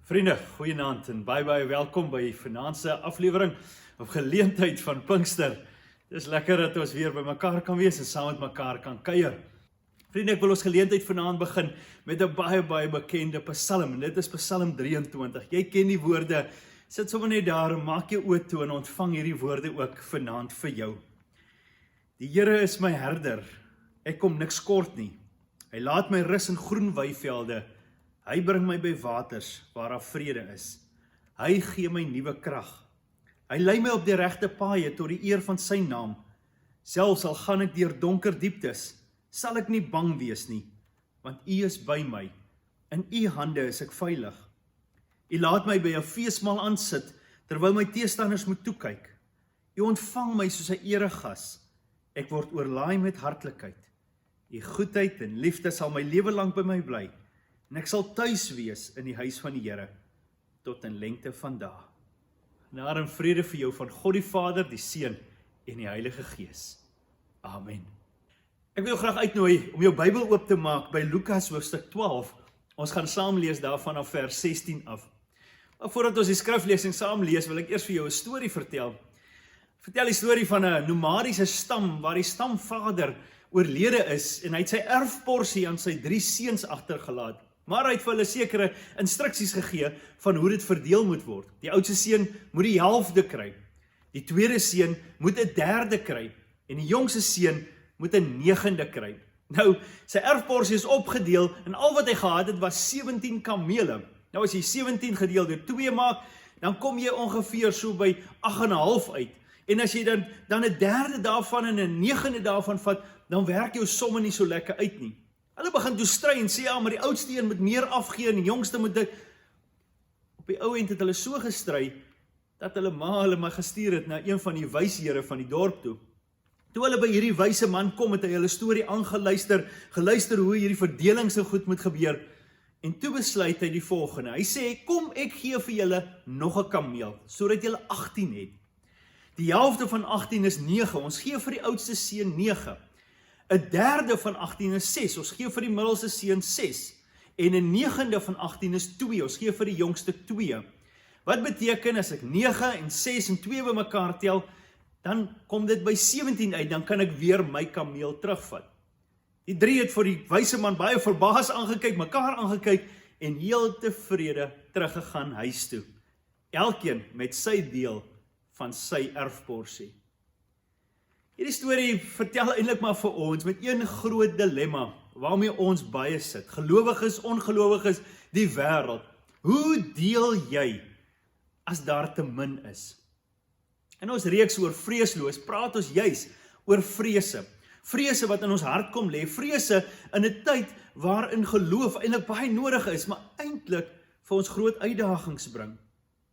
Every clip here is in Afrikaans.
Vriende, goeienaand en baie welkom by vanaand se aflewering of geleentheid van Pinkster. Dis lekker dat ons weer by mekaar kan wees en saam met mekaar kan kuier. Vriende, ek wil ons geleentheid vanaand begin met 'n baie bekende psalm en dit is Psalm 23. Jy ken die woorde, sit sommer net daar en maak jou oë toe en ontvang hierdie woorde ook vanaand vir jou. Die Here is my herder, ek kom niks kort nie. Hy laat my rus in groen weivelde. Hy bring my by waters waar daar vrede is. Hy gee my nuwe krag. Hy lei my op die regte paaie tot die eer van sy naam. Selfs al gaan ek deur donker dieptes, sal ek nie bang wees nie, want U is by my. In U hande is ek veilig. U laat my by 'n feesmaal aansit, terwyl my teestanders moet toekyk. U ontvang my soos 'n eregas. Ek word oorlaai met hartlikheid. U goedheid en liefde sal my lewe lank by my bly. En ek sal tuis wees in die huis van die Here, tot in lengte van dae. Genade en vrede vir jou van God die Vader, die Seun en die Heilige Gees. Amen. Ek wil jou graag uitnooi om jou Bybel oop te maak by Lukas hoofstuk 12. Ons gaan saam lees daarvan af vers 16 af. Maar voordat ons die skriflesing saam lees, wil ek eers vir jou 'n storie vertel. Vertel die storie van 'n nomadiese stam, waar die stamvader oorlede is, en hy het sy erfporsie aan sy 3 seuns agtergelaat. Maar hy het vir hulle sekere instruksies gegee van hoe dit verdeel moet word. Die oudste seun moet die helfte kry. Die tweede seun moet 'n derde kry. En die jongste seun moet 'n 9de kry. Nou, sy erfporsie is opgedeel en al wat hy gehad het was 17 kamele. Nou as jy 17 gedeel deur 2 maak, dan kom jy ongeveer so by 8,5 uit. En as jy dan 'n derde daarvan en 'n 9de daarvan vat, dan werk jou somme nie so lekker uit nie. Hulle begin toe stry en sê, ja, maar die oudste een moet meer afgee en die jongste moet dit. Op die ou end het hulle so gestry, dat hulle maar gestuur het na een van die wyshere van die dorp toe. Toe hulle by hierdie wyse man kom, het hy hulle storie geluister hoe hierdie verdeling so goed moet gebeur. En toe besluit hy die volgende. Hy sê, kom ek gee vir julle nog 'n kameel, sodat julle 18 het. Die helfte van 18 is 9, ons gee vir die oudste seun 9. 'n derde van 18 is 6, ons gee vir die middelste seun 6. En 'n 9de van 18 is 2, ons gee vir die jongste 2. Wat beteken as ek 9 en 6 en 2 bymekaar tel, dan kom dit by 17 uit, dan kan ek weer my kameel terugvat. Die 3 het vir die wyse man baie verbaas aangekyk, mekaar aangekyk en heel tevrede teruggegaan huis toe. Elkeen met sy deel van sy erfporsie. Hierdie storie vertel eintlik maar vir ons met een groot dilemma waarmee ons baie sit. Gelowiges, ongelowiges, die wêreld. Hoe deel jy as daar te min is? In ons reeks oor vreesloos praat ons juis oor vrese. Vrese wat in ons hart kom lê, vrese in 'n tyd waarin geloof eintlik baie nodig is, maar eintlik vir ons groot uitdagings bring.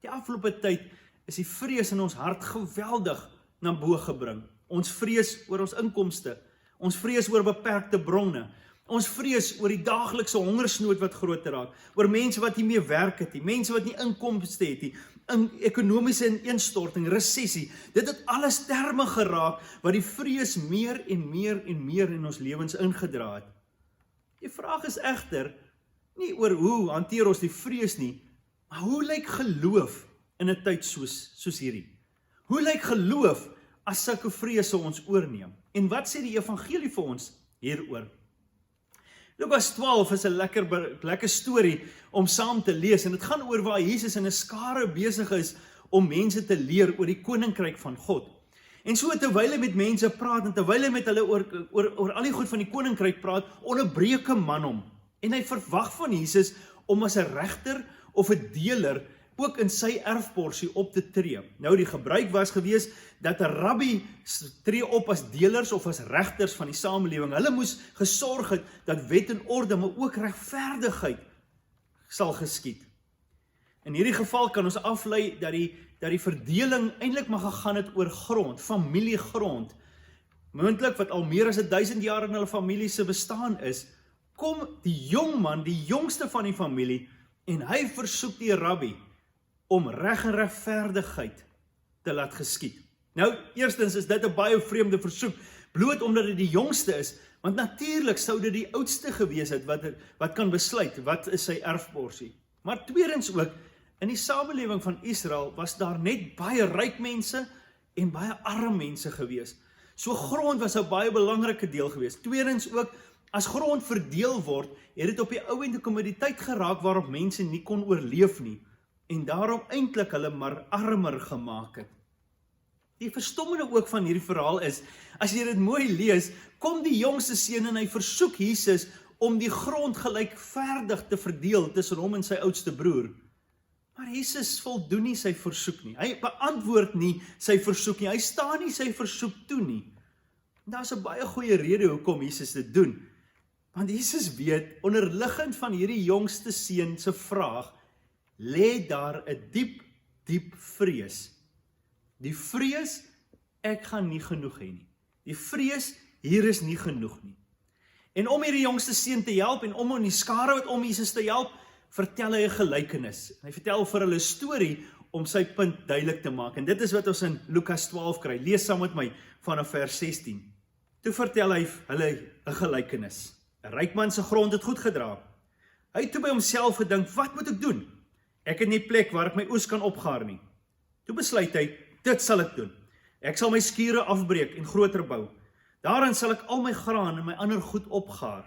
Die afgelope tyd is die vrees in ons hart geweldig na bo gebring. Ons vrees oor ons inkomste, ons vrees oor beperkte bronne, ons vrees oor die daaglikse hongersnood wat groter raak, oor mense wat nie meer werk het nie, mense wat nie inkomste het nie, in ekonomiese ineenstorting, resessie. Dit het alles terme geraak wat die vrees meer en meer in ons lewens ingedra het. Die vraag is egter nie oor hoe hanteer ons die vrees nie, maar hoe lyk geloof in 'n tyd soos hierdie? Hoe lyk geloof as sulke vrese ons oorneem? En wat sê die evangelie vir ons hieroor? Lukas 12 is 'n lekker storie om saam te lees, en dit gaan oor waar Jesus in 'n skare besig is om mense te leer oor die koninkryk van God. En so terwyl hy met mense praat, en terwyl hy met hulle oor al die goed van die koninkryk praat, onderbreek 'n man hom. En hy verwag van Jesus om as 'n regter of 'n deler ook in sy erfporsie op te tree. Nou die gebruik was gewees dat 'n rabbi tree op as delers of as regters van die samelewing. Hulle moes gesorg het dat wet en orde, maar ook regverdigheid sal geskied. In hierdie geval kan ons aflei dat die verdeling eintlik maar gegaan het oor grond, familiegrond. Moontlik wat al meer as 1000 jaar in hulle familie se bestaan is, kom die jong man, die jongste van die familie, en hy versoek die rabbi om reg en regverdigheid te laat geskied. Nou, eerstens is dit 'n baie vreemde versoek, bloot omdat dit die jongste is, want natuurlik sou dit die oudste gewees het wat kan besluit wat is sy erfporsie. Maar tweedens ook, in die samelewing van Israel was daar net baie ryk mense en baie arm mense gewees. So grond was 'n baie belangrike deel gewees. Tweedens ook, as grond verdeel word, het dit op die ou end 'n kommoditeit geraak waarop mense nie kon oorleef nie, en daarom eintlik hulle maar armer gemaak het. Die verstommende ook van hierdie verhaal is, as jy dit mooi lees, kom die jongste seun en hy versoek Jesus om die grond gelykverdig te verdeel tussen hom en sy oudste broer. Maar Jesus voldoen nie sy versoek nie. Hy beantwoord nie sy versoek nie. Hy staan nie sy versoek toe nie. Daar's 'n baie goeie rede hoekom Jesus dit doen. Want Jesus weet, onderliggend van hierdie jongste seun se vraag, lê daar 'n diep vrees. Die vrees, ek gaan nie genoeg hê nie. Die vrees, hier is nie genoeg nie. En om hierdie jongste seun te help, en om die skare wat om Jesus te help, vertel hy 'n gelykenis. Hy vertel vir hulle 'n storie om sy punt duidelik te maak. En dit is wat ons in Lukas 12 kry. Lees saam met my vanaf vers 16. Toe vertel hy hulle 'n gelykenis. 'n Ryk man se grond het goed gedra. Hy het toe by homself gedink, wat moet ek doen? Ek het nie plek waar ek my oes kan opgaar nie. Toe besluit hy, dit sal ek doen. Ek sal my skure afbreek en groter bou. Daarin sal ek al my graan en my ander goed opgaar.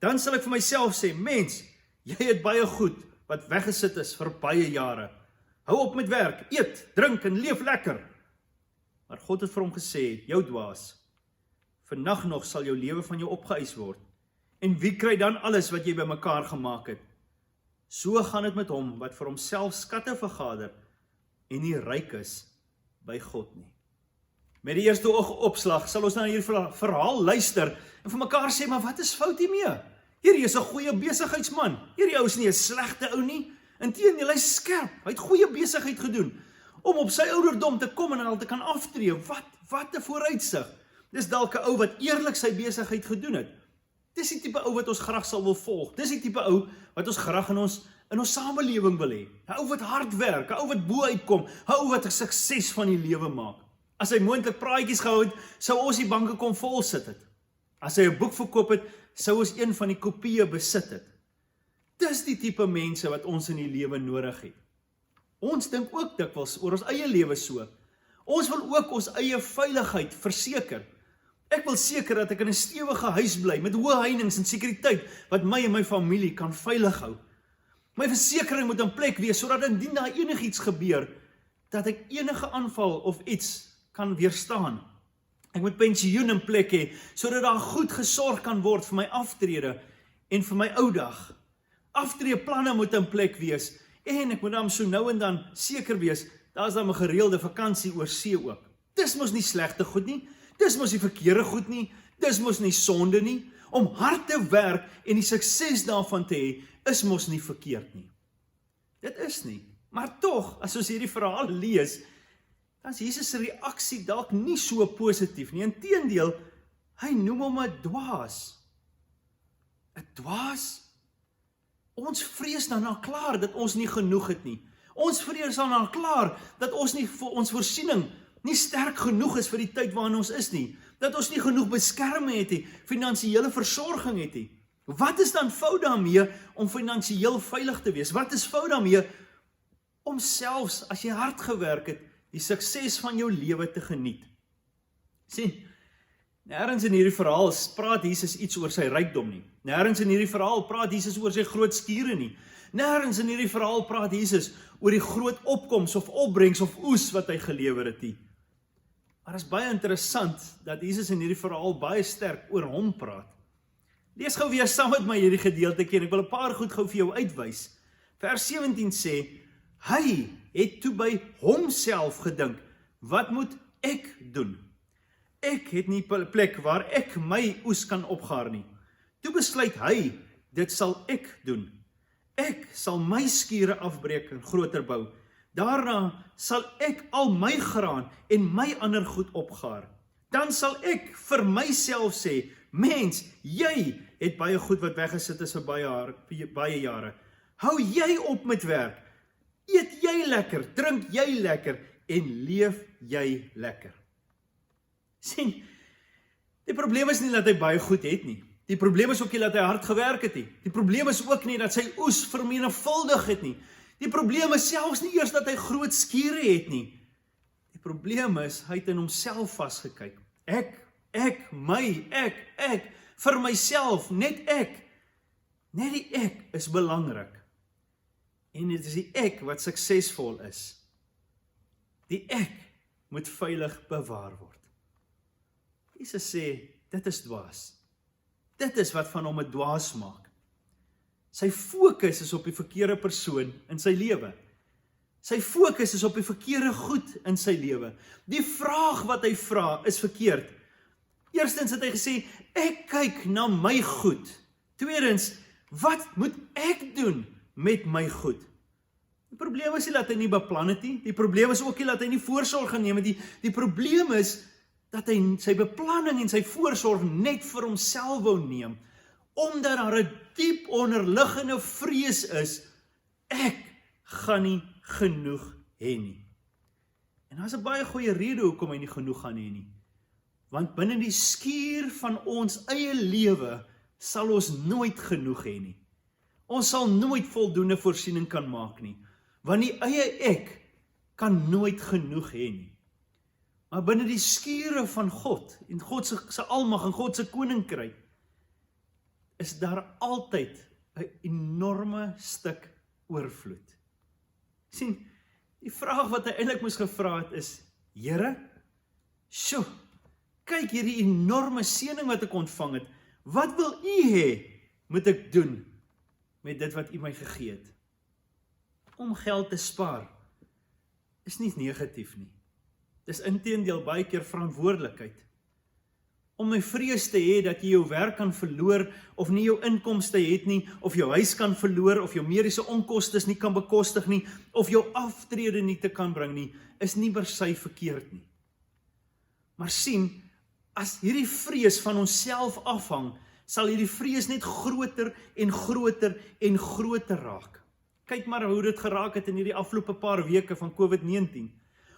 Dan sal ek vir myself sê, mens, jy het baie goed wat weggesit is vir baie jare. Hou op met werk, eet, drink en leef lekker. Maar God het vir hom gesê, jou dwaas, vannag nog sal jou lewe van jou opgeëis word. En wie kry dan alles wat jy bymekaar gemaak het? So gaan dit met hom wat vir homself skatte vergader en nie ryk is by God nie. Met die eerste oogopslag sal ons na hierdie verhaal luister en vir mekaar sê, maar wat is fout hiermee? Hierdie is 'n goeie besigheidsman. Hierdie ou is nie 'n slegte ou nie. Inteendeel, hy is skerp. Hy het goeie besigheid gedoen om op sy ouderdom te kom en al te kan aftree. Wat 'n vooruitsig. Dis dalk 'n ou wat eerlik sy besigheid gedoen het. Dis die tipe ou wat ons graag sal wil volg. Dis die tipe ou wat ons graag in ons samelewing wil hê. 'n Ou wat hard werk, 'n ou wat bo uitkom, 'n ou wat 'n sukses van die lewe maak. As hy moontlik praatjies gehou het, sou ons die banke kon vol sit het. As hy 'n boek verkoop het, sou ons een van die kopieë besit het. Dis die tipe mense wat ons in die lewe nodig het. Ons dink ook dikwels oor ons eie lewe so. Ons wil ook ons eie veiligheid verseker. Ek wil seker dat ek in 'n stewige huis bly met hoë heininge en sekuriteit wat my en my familie kan veilig hou. My versekering moet in plek wees sodat indien daar enigiets gebeur, dat ek enige aanval of iets kan weerstaan. Ek moet pensioen in plek hê sodat daar goed gesorg kan word vir my aftrede en vir my ou dag. Aftreeplanne moet in plek wees en ek moet dan so nou en dan seker wees, daar is dan 'n gereelde vakansie oor see ook. Dis mos nie slegte goed nie. Dis mos nie verkeerde goed nie, dis mos nie sonde nie. Om hard te werk en die sukses daarvan te hê, is mos nie verkeerd nie. Dit is nie. Maar tog, as ons hierdie verhaal lees, dan is Jesus se reaksie dalk nie so positief nie. Inteendeel, hy noem hom 'n dwaas. 'n Dwaas? Ons vrees dan al klaar dat ons nie genoeg het nie. Ons vrees dan al klaar dat ons nie vir ons voorsiening nie sterk genoeg is vir die tyd waarin ons is nie, dat ons nie genoeg beskerming het nie, finansiële versorging het nie. Wat is dan fout daarmee om finansiëel veilig te wees? Wat is fout daarmee om selfs as jy hard gewerk het, die sukses van jou lewe te geniet? Sien, nêrens in hierdie verhaal praat Jesus iets oor sy rykdom nie. Nêrens in hierdie verhaal praat Jesus oor sy groot skure nie. Nêrens in hierdie verhaal praat Jesus oor die groot opkoms of opbrengs of oes wat hy gelewer het nie. Maar dit is baie interessant dat Jesus in hierdie verhaal baie sterk oor hom praat. Lees gou weer saam met my hierdie gedeeltjie en ek wil 'n paar goed gou vir jou uitwys. Vers 17 sê, hy het toe by homself gedink, wat moet ek doen? Ek het nie plek waar ek my oes kan opgaar nie. Toe besluit hy, dit sal ek doen. Ek sal my skure afbreek en groter bou. Daarna sal ek al my graan en my ander goed opgaar. Dan sal ek vir myself sê, mens, jy het baie goed wat weggesit is vir baie jare. Hou jy op met werk. Eet jy lekker, drink jy lekker en leef jy lekker. Sien, die probleem is nie dat hy baie goed het nie. Die probleem is ook nie dat hy hard gewerk het nie. Die probleem is ook nie dat sy oes vermenigvuldig het nie. Die probleem is selfs nie eers dat hy groot skure het nie. Die probleem is, hy het in homself vasgekyk. Ek, my, ek, vir myself, net ek. Net die ek is belangrik. En dit is die ek wat suksesvol is. Die ek moet veilig bewaar word. Jesus sê, dit is dwaas. Dit is wat van hom 'n dwaas maak. Sy fokus is op die verkeerde persoon in sy lewe. Sy fokus is op die verkeerde goed in sy lewe. Die vraag wat hy vra is verkeerd. Eerstens het hy gesê, ek kyk na my goed. Tweedens, wat moet ek doen met my goed? Die probleem is nie dat hy nie beplan het nie. Die probleem is ook nie dat hy nie voorsorg geneem het nie. Die probleem is dat hy sy beplanning en sy voorsorg net vir homself wou neem, omdat daar 'n diep onderliggende vrees is, ek gaan nie genoeg hê nie. En daar's 'n baie goeie rede hoekom hy nie genoeg gaan hê nie. Want binne die skuur van ons eie lewe sal ons nooit genoeg hê nie. Ons sal nooit voldoende voorsiening kan maak nie. Want die eie ek kan nooit genoeg hê nie. Maar binne die skure van God, en God se almag en God se koninkryk, is daar altyd 'n enorme stuk oorvloed. Sien, die vraag wat hy eintlik moes gevra het is, Here, sjoe, kyk hierdie enorme seëning wat ek ontvang het, wat wil U hê moet ek doen met dit wat U my gegee het? Om geld te spaar is nie negatief nie. Dis inteendeel baie keer verantwoordelikheid. Om 'n vrees te hê dat jy jou werk kan verloor, of nie jou inkomste het nie, of jou huis kan verloor, of jou mediese onkostes nie kan bekostig nie, of jou aftrede nie te kan bring nie, is nie per se verkeerd nie. Maar sien, as hierdie vrees van onsself afhang, sal hierdie vrees net groter en groter en groter raak. Kyk maar hoe dit geraak het in hierdie afgelope paar weke van COVID-19.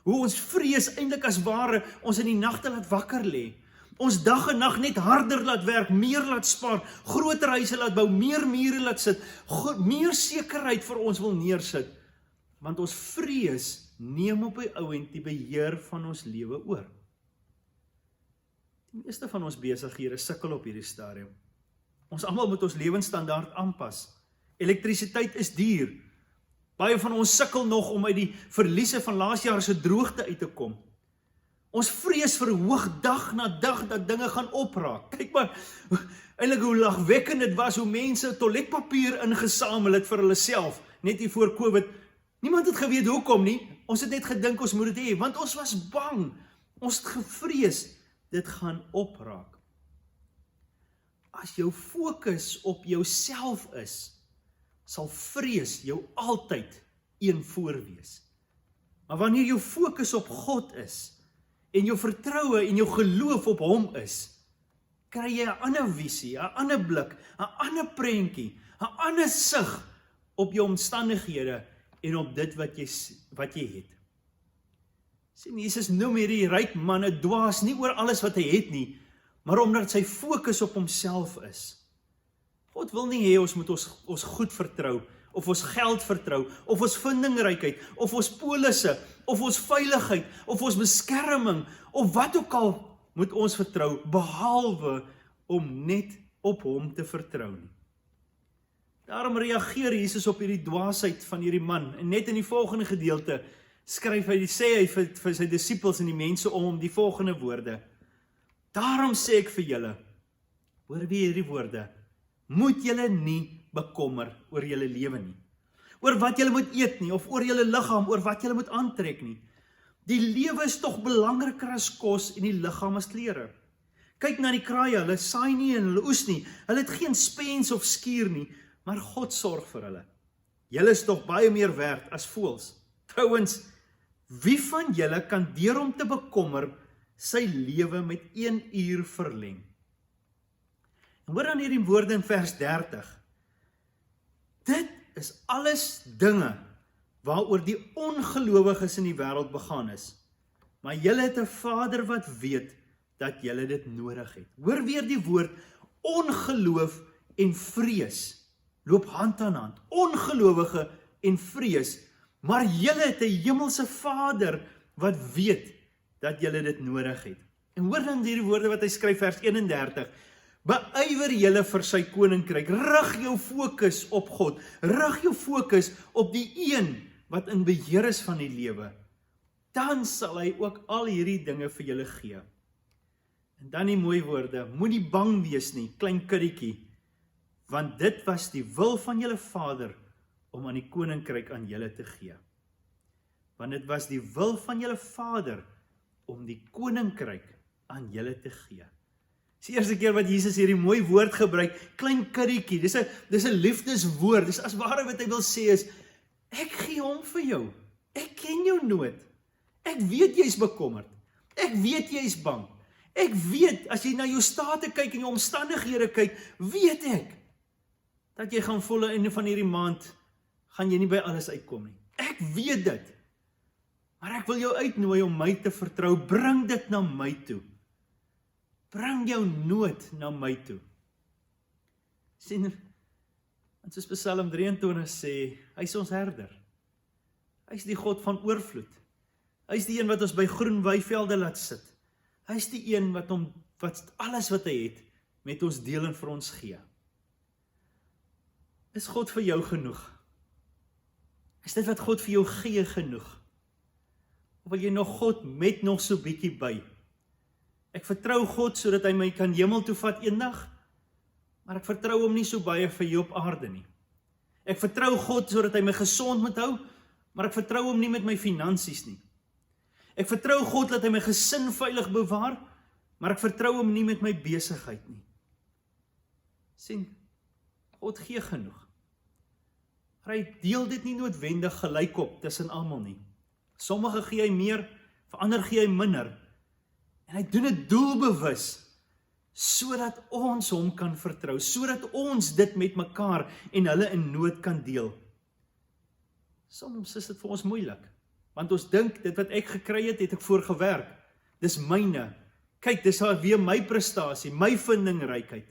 Hoe ons vrees eintlik as ware ons in die nagte laat wakker lê. Ons dag en nag net harder laat werk, meer laat spaar, groter huise laat bou, meer mure laat sit, meer sekerheid vir ons wil neersit. Want ons vrees neem op die ouend die beheer van ons lewe oor. Die meeste van ons besighede sukkel op hierdie stadium. Ons almal moet ons lewensstandaard aanpas. Elektrisiteit is duur. Baie van ons sukkel nog om uit die verliese van laas jaar se droogte uit te kom. Ons vrees verhoog dag na dag dat dinge gaan opraak. Kyk maar, eintlik hoe lagwekkend dit was hoe mense toiletpapier ingesamel het vir hulle self, net hier voor COVID. Niemand het geweet hoekom nie. Ons het net gedink ons moet dit hê, want ons was bang. Ons het gevrees dit gaan opraak. As jou fokus op jouself is, sal vrees jou altyd een voorwees. Maar wanneer jou fokus op God is, en jou vertroue en jou geloof op hom is, kry jy 'n ander visie, 'n ander blik, 'n ander prentjie, 'n ander sig op jou omstandighede en op dit wat jy het. Sien, Jesus noem hierdie ryk man 'n dwaas, nie oor alles wat hy het nie, maar omdat sy fokus op homself is. God wil nie hê ons moet ons goed vertrou, of ons geld vertrou, of ons vindingrykheid, of ons polisse, of ons veiligheid, of ons beskerming, of wat ook al moet ons vertrou, behalwe om net op hom te vertrou nie. Daarom reageer Jesus op hierdie dwaasheid van hierdie man, en net in die volgende gedeelte sê hy vir sy disippels en die mense om hom die volgende woorde. Daarom sê ek vir julle, hoor wie hierdie woorde, moet julle nie bekommer oor julle lewe nie, oor wat julle moet eet nie, of oor julle liggaam, oor wat julle moet aantrek nie. Die lewe is tog belangriker as kos en die liggaam as klere. Kyk na die kraaie, hulle saai nie en hulle oes nie, hulle het geen spens of skuur nie, maar God sorg vir hulle. Julle is tog baie meer werd as voëls. Trouwens, wie van julle kan deur om te bekommer sy lewe met 1 uur verleng? En hoor dan hierdie woorde in vers 30. Dit is alles dinge waaroor die ongelowiges in die wêreld begaan is. Maar julle het 'n Vader wat weet dat julle dit nodig het. Hoor weer die woord Ongeloof en vrees loop hand aan hand. Ongelowige en vrees, maar julle het 'n hemelse Vader wat weet dat julle dit nodig het. En hoor dan hierdie woorde wat hy skryf, vers 31. Beywer julle vir sy koninkryk, rig jou fokus op God, rig jou fokus op die een wat in beheer is van die lewe. Dan sal hy ook al hierdie dinge vir julle gee. En dan die mooi woorde, moenie bang wees nie, klein kuddietjie, want dit was die wil van julle Vader om aan die koninkryk aan julle te gee. Want dit was die wil van julle Vader om die koninkryk aan julle te gee. Dis die eerste keer wat Jesus hierdie mooi woord gebruik, klein kuddietjie, dis 'n liefdeswoord, dis as ware wat hy wil sê is, ek gee hom vir jou, ek ken jou nood, ek weet jy is bekommerd, ek weet jy is bang, ek weet, as jy na jou state kyk en jou omstandighede kyk, weet ek, dat jy gaan volle einde van hierdie maand, gaan jy nie by alles uitkom nie. Ek weet dit, maar ek wil jou uitnooi om my te vertrou, bring dit na my toe. Bring jou nood na my toe. Sien, en soos Psalm 23 sê, hy is ons herder. Hy is die God van oorvloed. Hy is die een wat ons by groen weivelde laat sit. Hy is die een wat alles wat hy het, met ons deel en vir ons gee. Is God vir jou genoeg? Is dit wat God vir jou gee genoeg? Of wil jy nog God met nog so bietjie by? Ek vertrou God sodat hy my kan hemel toe vat eendag, maar ek vertrou hom nie so baie vir jou op aarde nie. Ek vertrou God sodat hy my gesond moet hou, maar ek vertrou hom nie met my finansies nie. Ek vertrou God dat hy my gesin veilig bewaar, maar ek vertrou hom nie met my besigheid nie. Sien, God gee genoeg. Maar hy deel dit nie noodwendig gelyk op tussen almal nie. Sommige gee hy meer, vir ander gee hy minder. En hy doen dit doelbewus, sodat ons hom kan vertrou, sodat ons dit met mekaar en hulle in nood kan deel. Soms is dit vir ons moeilik, want ons dink, dit wat ek gekry het, het ek voor gewerk. Dis myne. Kyk, dis weer my prestasie, my vindingrykheid.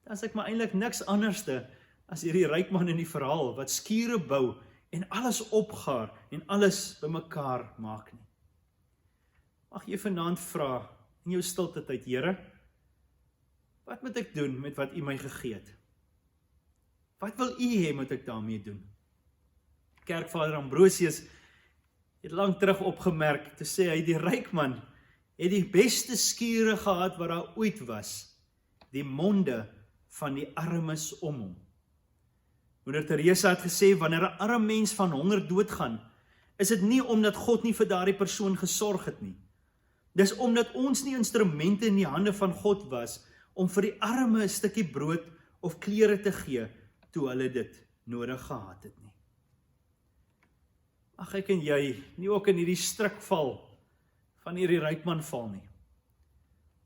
Dan is ek maar eintlik niks anderste as hierdie ryk man in die verhaal, wat skure bou, en alles opgaar, en alles bymekaar maak nie. Mag jy vanaand vra, in jou stilte tyd, Here, wat moet ek doen met wat U my gegee het? Wat wil U hê moet ek daarmee doen? Kerkvader Ambrosius het lang terug opgemerk, te sê hy, die ryk man het die beste skure gehad wat daar ooit was, die monde van die armes om hom. Moeder Teresa het gesê, wanneer 'n arm mens van honger doodgaan, is dit nie omdat God nie vir daardie persoon gesorg het nie. Dis omdat ons nie instrumente in die hande van God was, om vir die arme 'n stukkie brood of klere te gee, toe hulle dit nodig gehad het nie. Mag ek en jy nie ook in hierdie struik val, van hierdie ryk man val nie.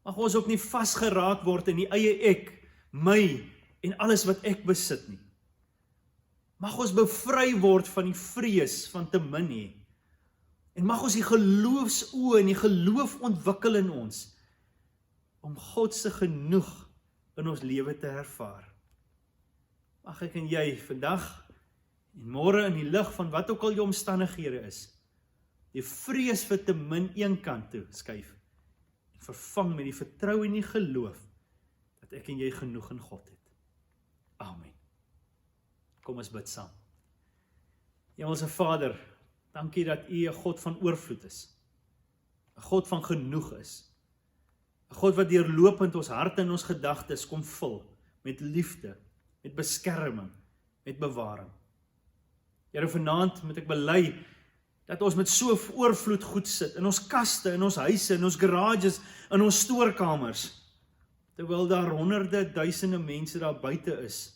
Mag ons ook nie vasgeraak word in die eie ek, my, en alles wat ek besit nie. Mag ons bevry word van die vrees van te min hê. En mag ons die geloofsoë en die geloof ontwikkel in ons, om God se genoeg in ons lewe te ervaar. Mag ek en jy vandag en môre in die lig van wat ook al jou omstandighede is, die vrees vir te min een kant toe skuif, en vervang met die vertrou en die geloof, dat ek en jy genoeg in God het. Amen. Kom ons bid saam. Hemelse Vader, dankie dat U 'n God van oorvloed is, 'n God van genoeg is, 'n God wat deurlopend ons harte en ons gedagtes kom vul, met liefde, met beskerming, met bewaring. Here, vanaand moet ek bely, dat ons met so oorvloed goed sit, in ons kaste, in ons huise, in ons garages, in ons stoorkamers, terwyl daar honderde, duisende mense daar buite is,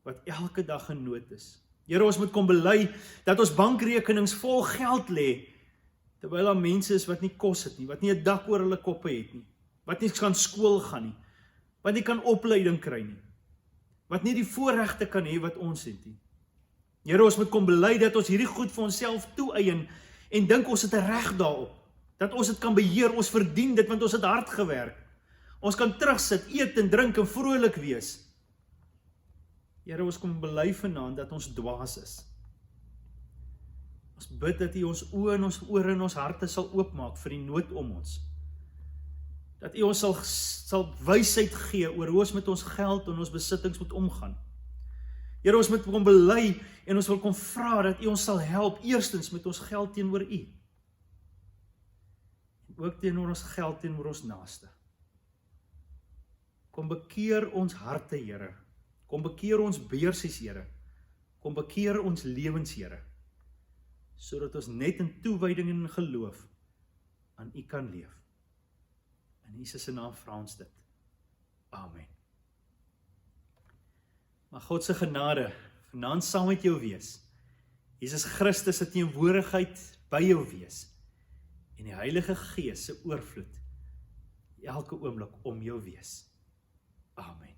wat elke dag in nood is. Here, ons moet kom bely, dat ons bankrekenings vol geld lê, terwyl daar mense is wat nie kos het nie, wat nie 'n dak oor hulle koppe het nie, wat nie kan skool gaan nie, wat nie kan opleiding kry nie, wat nie die voorregte kan hê wat ons het nie. Here, ons moet kom bely dat ons hierdie goed vir onsself toeëien en dink ons het 'n reg daarop, dat ons dit kan beheer, ons verdien dit want ons het hard gewerk. Ons kan terugsit, eet en drink en vrolik wees. Here, ons kom bely vanaand dat ons dwaas is. Ons bid dat U ons oë en ons ore en ons harte sal oopmaak vir die nood om ons. Dat U ons sal wysheid gee oor hoe ons met ons geld en ons besittings moet omgaan. Here, ons moet kom bely en ons wil kom vra dat U ons sal help, eerstens met ons geld teenoor U. En ook teenoor ons geld teenoor ons naaste. Kom bekeer ons harte, Here. Kom bekeer ons beursies, Here. Kom bekeer ons lewens, Here. Sodat ons net in toewyding en geloof aan U kan leef. In Jesus se naam vra ons dit. Amen. Maar God se genade vanaand saam met jou wees. Jesus Christus se teenwoordigheid by jou wees. En die Heilige Gees se oorvloed elke oomblik om jou wees. Amen.